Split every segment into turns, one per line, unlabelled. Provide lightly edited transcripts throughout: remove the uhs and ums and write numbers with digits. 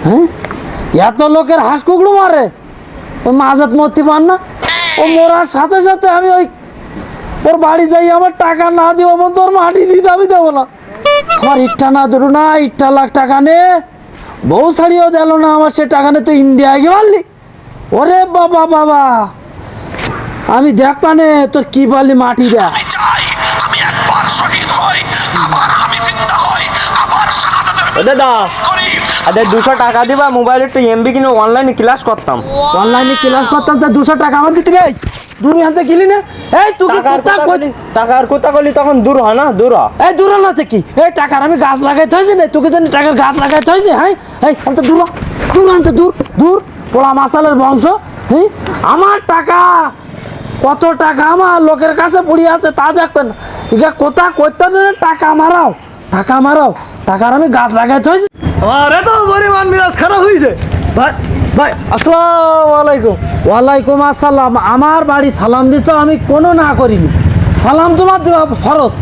হ্যাঁ এত লোকের হাঁস কুকুরু মারে ওই মাঝাত মরতে পার না ও মরার সাথে সাথে আমি ওই ওর বাড়ি যাই আমার টাকা না দিব বন্ধু ওর মাটি দিতে আমি দেবো না আমার ইচ্ছা না ধরু না ইচ্ছা লাখ টাকা নে বউ ছাড়িয়েও দিল না আমার সে টাকা নে তো ইন্ডিয়া গিয়ে মারলি ওরে বাবা বাবা আমি দেখবানে তোর কি বললি মাটি দেয়া
আমি একবার শহীদ হই আবার আমি জিন্দা হই আবার শাহাদাতের
দাদা আরে 200 টাকা দিবা মোবাইলে একটু এমবি কিনে অনলাইনে ক্লাস করতাম
অনলাইনে ক্লাস করতাম তা 200 টাকা আমার দিতে ভাই দূর হাতে গেলি না এই তুই
টাকার কথা বলি তখন দূর হয় না দূর
এই দূর না কি এই টাকার আমি গাছ লাগাইতে হয়েছি না তোকে জানি টাকার গাছ লাগাইতে হয়েছে হ্যাঁ এই আমি তো দূর দূর আনতে দূর দূর পোড়া মাসালের বংশ হ্যাঁ আমার টাকা কত টাকা আমার লোকের কাছে পড়ে আছে তা দেখবেন এটা কোথা করতে টাকা মারাও টাকার আমি গাছ লাগাইতে হয়েছি
আরে তো পরিমাণ মিরাজ খারাপ হয়েছে ভাই ভাই আসসালামু আলাইকুম
ওয়ালাইকুম আসসালাম আমার বাড়ি সালাম দিচ্ছ আমি কোনো না করিনি সালাম তোমার দেওয়া ফরজ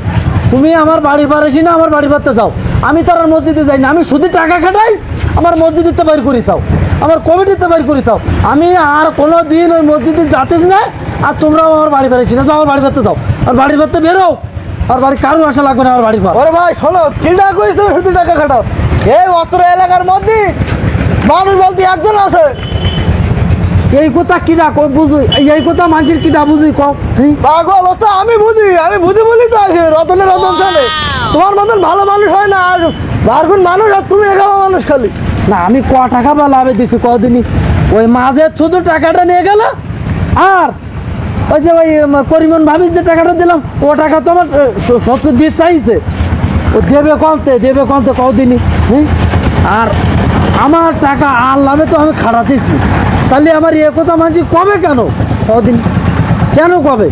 তুমি আমার বাড়ি পারেছি না আমার বাড়ি পারতে যাও আমি তার মসজিদে যাই না আমি শুধু টাকা খাটাই আমার মসজিদে বাইর করি চাও আমার কমিটিতে বাইর করি চাও আমি আর কোনো দিন ওই মসজিদে যাতিস না আর তোমরাও আমার বাড়ি পারেছি না যাও আমার বাড়ি পারতে যাও আর বাড়ি পারতে বেরো আর বাড়ি কারো আসা লাগবে না আমার বাড়ি পার
ওরে ভাই শোনো কি টাকা কইছ তুমি শুধু টাকা খাটাও এই অত্র এলাকার মধ্যে মানুষ বলতে একজন আছে
এই কথা কিটা বুঝুই এই কথা মানুষের কিটা বুঝুই কম
পাগল তো আমি বুঝি বলি তো আছে রতনে রতন চলে তোমার মতন ভালো মানুষ হয় না আর বারগুন মানুষ আর তুমি একা মানুষ খালি
না আমি ক টাকা বা লাভে দিচ্ছি কদিনই ওই মাঝে শুধু টাকাটা নিয়ে গেল আর ওই যে ওই করিমন ভাবিস যে টাকাটা দিলাম ও টাকা তো আমার সত্তর দিয়ে চাইছে ও দেবে কমতে কদিনই হ্যাঁ আর আমার টাকা আর লাভে তো আমি খাটাতিস নি তাহলে আমার এ কথা মানছি কবে কেন কদিন কেন কবে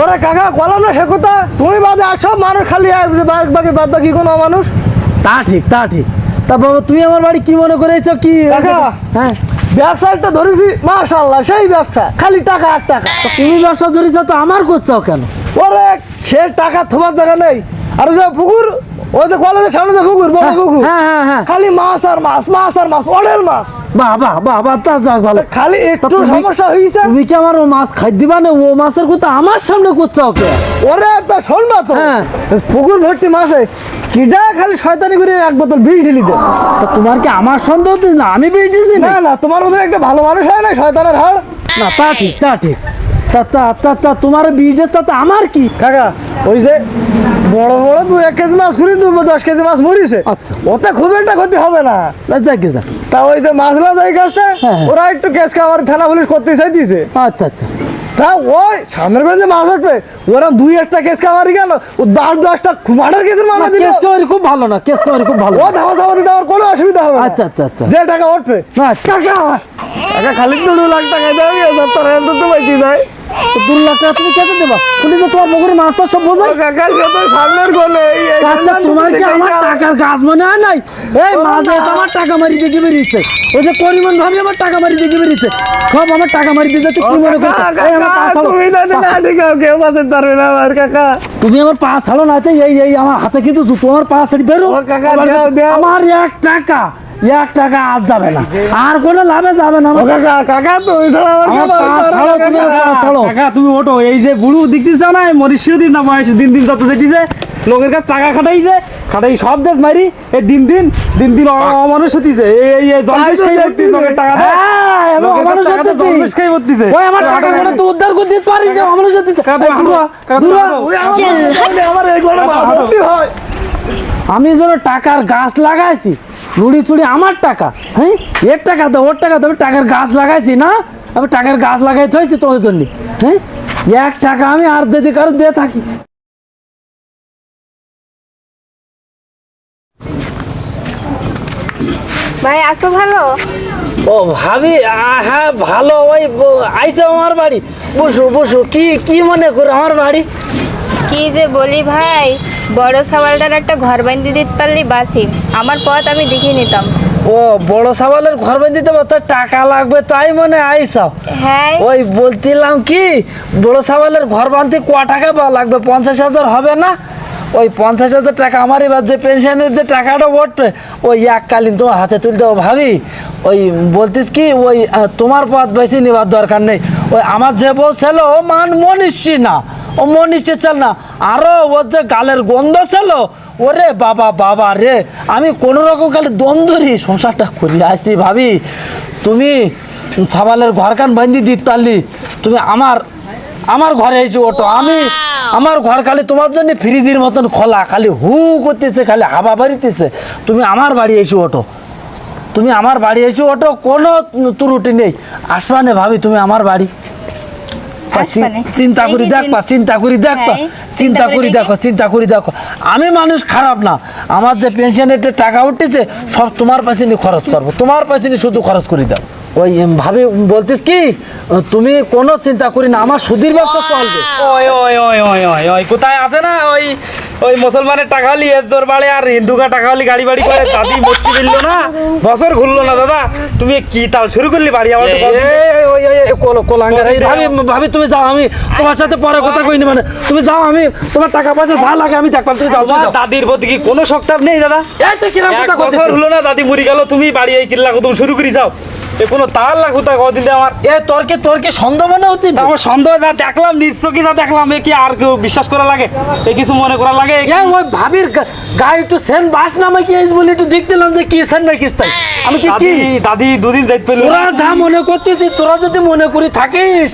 ওরে কাকা কলাম না সে কথা তুমি বাদে আর সব মানুষ খালি বাকি বাদ বাকি কোনো মানুষ
তা ঠিক তা বাবা তুমি আমার বাড়ি কি মনে করেছো কি
কাকা
হ্যাঁ
ব্যবসাটা ধরেছি মাশাআল্লাহ সেই ব্যবসা খালি টাকা আর টাকা
তো তুমি ব্যবসা ধরেছো তো আমার করছো কেন
ওরে সে টাকা থোবার জায়গা নেই আর যে পুকুর ওই যে কলেজের সামনে যে পুকুর বড় পুকুর
হ্যাঁ
খালি মাছ আর মাছ অনেক মাছ
বাহ তা যাক ভালো
খালি একটু সমস্যা হয়েছে
তুমি কি আমার ও মাছ খাই দিবা না ও মাছের কথা আমার সামনে করছো ওকে
ওরে তা শোন না তো
হ্যাঁ।
পুকুর ভর্তি মাছে কিডা খালি শয়তানি করে এক বোতল বিষ ঢেলি দে
তা তোমার কি আমার সন্দেহ হচ্ছে না আমি বেশ দিছি না
না তোমার মধ্যে একটা ভালো মানুষ হয় না শয়তানের হাড়
না তা ঠিক তা তোমার বীজের তা আমার কি
কাকা ওই যে বড় 2-1 কেজি মাছ খুঁড়ি 10 কেজি মাছ মরিছে
আচ্ছা।
ওতে খুব একটা ক্ষতি হবে না
যাক
তা ওই যে মাছলা যাই গাছটা
হ্যাঁ।
ওরা একটু কেস খাবার থানা পুলিশ করতে চাইছে
আচ্ছা
তা ওই সামনের বেলা যে মাছ উঠবে ওরা 2-1টা কেস খামারি গেল ও 10-10টা মার্ডার কেসের মামলা দিল
কেস কামারি খুব ভালো না কেস কামারি খুব ভালো
ও ধামা সামা দিতে আমার কোনো অসুবিধা হবে না
আচ্ছা
যে টাকা উঠবে
আচ্ছা
কাকা খালি 2 লাখ টাকা দেবে তার এত তো বাঁচি যায়
2 লাখ টাকা তুমি কেটে দেবা তুমি যে তোমার পুকুরে মাছ সব বোঝাই
কাকা যত সামনের গোলে
আচ্ছা তোমার কি আমার টাকার গাছ মনে হয় নাই এই মাঝে আমার টাকা মারি দিয়ে বেরিয়েছে ওই যে পরিমাণ ভাবে আমার টাকা মারি দিয়ে বেরিয়েছে সব আমার টাকা মারি দিয়ে যাচ্ছে কি মনে করছো এই আমার পা ছাড়ো
তুমি না ঠিক আছে কেউ বাঁচতে পারবে না আমার কাকা
তুমি আমার পা ছাড়ো না এই আমার হাতে কিন্তু জুতো আমার পা ছাড়ি বেরো
ও কাকা, দাও।
আমার 1 টাকা আজ যাবে না আর কোনো লাভে যাবে না
কাকা তুমি তো
আমার পা ছাড়ো তুমি আমার পা ছাড়ো
কাকা তুমি ওঠো এই যে বুড়ো দেখতে চাও না মরিষিও দিন না বয়স দিন যত যেটিছে লোকের কাছে টাকা খাটাই সব দেশ মারি এই দিন অমানুষ হতিছে এই জন্মেশ খাই ভর্তি লোকের টাকা দেয়
আমি অমানুষ হতেছি।
জন্মেশ খাই ভর্তিছে
ওই আমার টাকা করে তো উদ্ধার করে দিতে পারিস না অমানুষ হতেছি। দূর হ।
আমার এই গোটা ভর্তি হয়
আমি যেন টাকার গাছ লাগাইছি লুড়ি চুড়ি আমার টাকা হ্যাঁ এর টাকা দাও ওর টাকা দাও আমি টাকার গাছ লাগাইছি না আমি টাকার গাছ লাগাই থইছি তোমার জন্য হ্যাঁ 1 টাকা আমি আর যদি কারো দিয়ে থাকি
ভাই আসো ভালো
ও ভাবি হ্যাঁ ভালো ওই আইছে আমার বাড়ি বসু কি মনে করে আমার বাড়ি
কি যে বলি ভাই বড় সাওয়ালটার একটা ঘর বান্ধি দিতে পারলি বাসি আমার পথ আমি দেখে নিতাম
ও বড় সাওয়ালের ঘর বান্ধি দেবো তোর টাকা লাগবে তাই মনে আইসাও
হ্যাঁ
ওই বলছিলাম কি বড় সাওয়ালের ঘর বাঁধতে ক টাকা লাগবে 50,000 হবে না ওই 50,000 টাকা আমার এবার যে পেনশনের যে টাকাটা উঠবে ওই এককালীন তোমার হাতে তুলতে হবে ভাবি। ওই বলতিস কি ওই তোমার পথ বেশি নেবার দরকার নেই। ওই আমার যে বউ ছিল ও মনীষী না, ও মনীষী ছিল না, আরো ওর যে গালের গন্ধ ছিল ওরে বাবা বাবা রে, আমি কোনো রকম খালি দ্বন্দ্বরই সংসারটা করি আসছি ভাবি। তুমি সাবালের ঘরখান বান্ধি দিতে পারলি, তুমি আমার ঘরে এসে ওঠো। আমার ঘর খালি তোমার জন্য ফ্রিজের মতন খোলা, খালি হু করতেছে, খালি হাওয়া বাড়িতেছে। তুমি আমার বাড়ি এসে ওঠো, তুমি আমার বাড়ি এসে ওঠো, কোনো ত্রুটি নেই। আসবানে ভাবি তুমি আমার বাড়ি,
আসবানে।
চিন্তা করি দেখবা, চিন্তা করি দেখবা,
হ্যাঁ,
চিন্তা করি দেখো, চিন্তা করি দেখো। আমি মানুষ খারাপ না, আমার যে পেনশনের যে টাকা উঠতেছে সব তোমার পাশে নিয়ে খরচ করবো, তোমার পাশে নিয়ে শুধু খরচ করে দাও। ওই ভাবি বলতিস কি তুমি কোনো চিন্তা করি না, আমার সুধীর ব্যবসা চলবে।
ওই ওই ওই ওই ওই ওই কোথায় আছে না ওই ওই মুসলমানের টাকা হলি এর দোর বাড়ে আর হিন্দুকা টাকা হলি গাড়ি বাড়ি করে দাদি মরতে দিল না, বছর ঘুরলো না দাদা। তুমি কি তাল শুরু করলি বাড়ি আমার তো বল।
ভাবি তুমি যাও, আমি তোমার সাথে পরে কথা কইনি, মানে তুমি যাও, আমি তোমার টাকা পয়সা যা লাগে আমি দেখলাম, তুমি যাও, তুমি যাও।
দাদির প্রতি কি কোনো শক্তাব নেই দাদা?
এই তো কিরম কথা
এক বছর
কইতেছিস?
হলো না দাদি মরি গেল, তুমি বাড়ি এই কিল্লা কত শুরু করি যাও। এ কোনো তার লাগু তা কদিন আমার
এ তোর কি সন্দেহ মনে হচ্ছে?
আমার সন্দেহ না, দেখলাম নিশ্চয় যা দেখলাম, এ কি আর কেউ বিশ্বাস করা লাগে? এ কিছু মনে করা লাগে?
ওই ভাবির গায়ে একটু সেন বাস নামে কি এই বলে একটু দেখতেলাম যে কি সেন না কিস্তাই, আমি কি কি
দাদি দুদিন দেখতে পেল।
তোরা যা মনে করতেছিস, তোরা যদি মনে করি থাকিস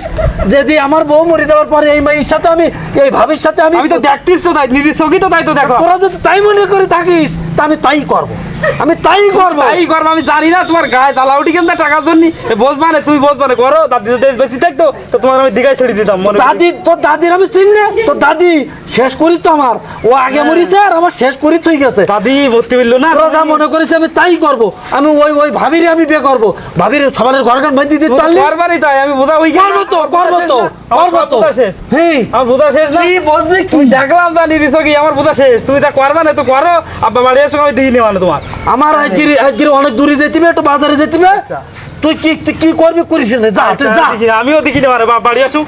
যদি আমার বউ মরে যাওয়ার পরে এই মেয়ের সাথে আমি এই ভাবির সাথে আমি
আমি তো দেখতিস তো তাই, নিজের চোখই তো তাই তো দেখো।
তোরা যদি তাই মনে করে থাকিস তা আমি তাই করবো, আমি তাই করবো।
তাই করবো, আমি জানি না তোমার গায়ে জ্বালা উঠি কেন টাকার জন্য। বসবা না তুমি, বসবা না করো। দাদি যদি বেশি থাকতো তো তোমার আমি দিঘায় ছেড়ে দিতাম। মনে করি।
দাদি, তোর দাদির আমি চিনি না, তোর দাদি শেষ করিস তো আমার, ও আগে মরিছে আর আমার শেষ করি তুই গেছে।
দাদি ভর্তি হইল না,
তোরা যা মনে করেছে আমি তাই করবো, আমি ওই ভাবিরে আমি বিয়ে করবো, ভাবির সাবালের ঘরখান বাঁধি দিতে পারলি
করবারই তাই আমি বোঝা ওই
করবো তো, করবো তো, করবো তো।
শেষ
হ্যাঁ
আমার বোঝা শেষ না।
কি বলবি কি?
তুমি দেখলাম তা নিদিস কি আমার বোঝা শেষ। তুমি তা করবা না তো করো, আব্বা বাড়ি এসে আমি দিই মানে তোমার।
আমার আজকে অনেক দূরে যেতে হবে, একটু বাজারে যেতে হবে। তুই কি করবি করিস না, যা তুই যা।
আমিও দেখি না, বাড়ি আসুক।